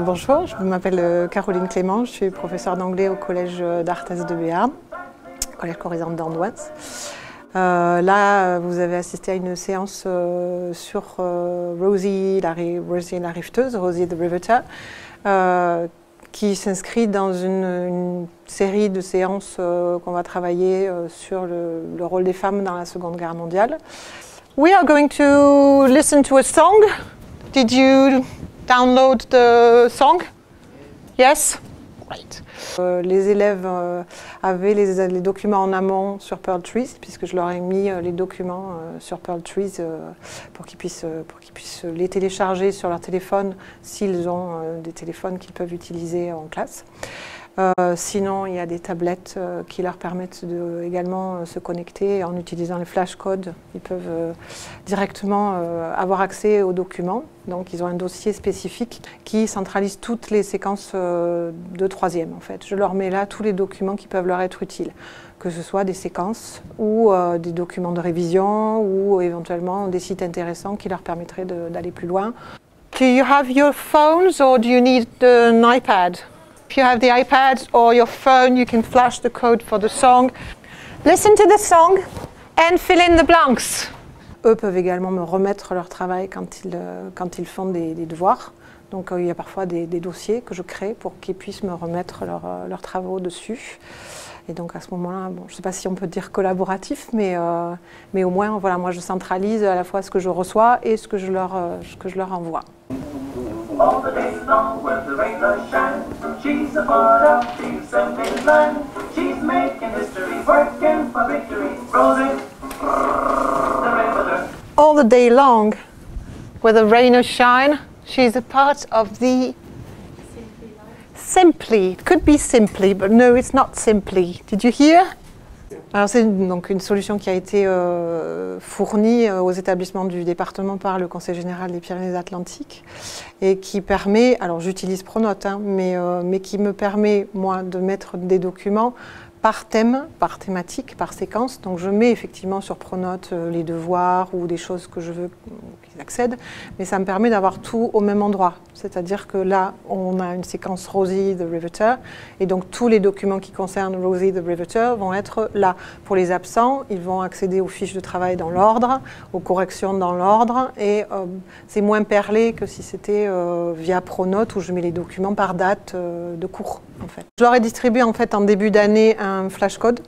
Bonjour, je m'appelle Caroline Clément, je suis professeure d'anglais au collège d'Arthès de Béarn, collège Corizande d'Andoise. Là, vous avez assisté à une séance sur Rosie la rifteuse, Rosie the Riveter, qui s'inscrit dans une série de séances qu'on va travailler sur le rôle des femmes dans la Seconde Guerre mondiale. We are going to listen to a song. Did you download the song? Yes? Right. Les élèves avaient les documents en amont sur Pearl Trees, puisque je leur ai mis les documents sur Pearl Trees pour qu'ils puissent les télécharger sur leur téléphone s'ils ont des téléphones qu'ils peuvent utiliser en classe. Sinon, il y a des tablettes qui leur permettent de également se connecter en utilisant les flashcodes. Ils peuvent directement avoir accès aux documents. Donc, ils ont un dossier spécifique qui centralise toutes les séquences de troisième. En fait, je leur mets là tous les documents qui peuvent leur être utiles, que ce soit des séquences ou des documents de révision ou éventuellement des sites intéressants qui leur permettraient d'aller plus loin. Do you have your phones or do you need an iPad? If you have the iPad or your phone, you can flash the code for the song. Listen to the song and fill in the blanks. Eux peuvent également me remettre leur travail quand ils font des devoirs. Donc il y a parfois des dossiers que je crée pour qu'ils puissent me remettre leurs travaux dessus. Et donc à ce moment-là, bon, je ne sais pas si on peut dire collaboratif, mais au moins voilà, moi je centralise à la fois ce que je reçois et ce que je leur envoie. All the day long when the rain does shine, she's a part of the assembly line. She's making history, working for victory. Rosie, the riveter. All the day long, whether rain or shine, she's a part of the Simply. It could be simply, but no, it's not simply. Did you hear? Alors c'est donc une solution qui a été fournie aux établissements du département par le Conseil général des Pyrénées-Atlantiques et qui permet, alors j'utilise Pronote, hein, mais qui me permet moi de mettre des documents par thème, par thématique, par séquence. Donc je mets effectivement sur Pronote les devoirs ou des choses que je veux qu'ils accèdent, mais ça me permet d'avoir tout au même endroit. C'est-à-dire que là, on a une séquence Rosie the Riveter, et donc tous les documents qui concernent Rosie the Riveter vont être là. Pour les absents, ils vont accéder aux fiches de travail dans l'ordre, aux corrections dans l'ordre, et c'est moins perlé que si c'était via Pronote où je mets les documents par date de cours. En fait. Je leur ai distribué en fait en début d'année un flashcode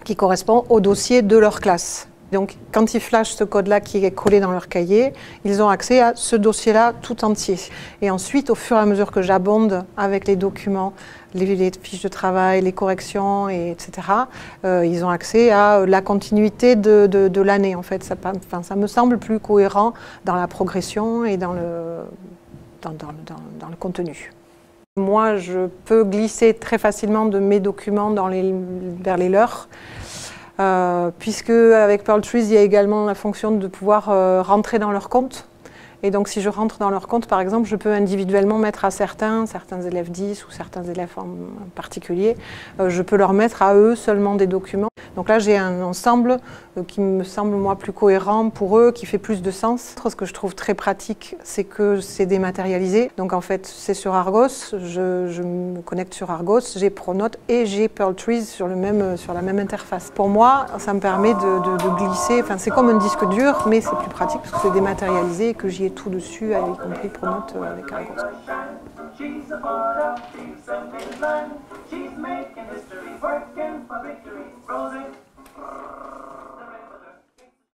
qui correspond au dossier de leur classe. Donc quand ils flashent ce code-là qui est collé dans leur cahier, ils ont accès à ce dossier-là tout entier. Et ensuite, au fur et à mesure que j'abonde avec les documents, les fiches de travail, les corrections, etc., ils ont accès à la continuité de l'année. En fait, ça me semble plus cohérent dans la progression et dans le contenu. Moi, je peux glisser très facilement de mes documents vers les leurs, puisque avec Pearl Trees, il y a également la fonction de pouvoir rentrer dans leur compte. Et donc, si je rentre dans leur compte, par exemple, je peux individuellement mettre à certains élèves 10 ou certains élèves en particulier, je peux leur mettre à eux seulement des documents. Donc là, j'ai un ensemble qui me semble, moi, plus cohérent pour eux, qui fait plus de sens. Ce que je trouve très pratique, c'est que c'est dématérialisé. Donc en fait, c'est sur Argos, je me connecte sur Argos, j'ai Pronote et j'ai Pearl Trees sur la même interface. Pour moi, ça me permet de glisser, enfin c'est comme un disque dur, mais c'est plus pratique parce que c'est dématérialisé et que j'y ai tout dessus, y compris Pronote avec Argos.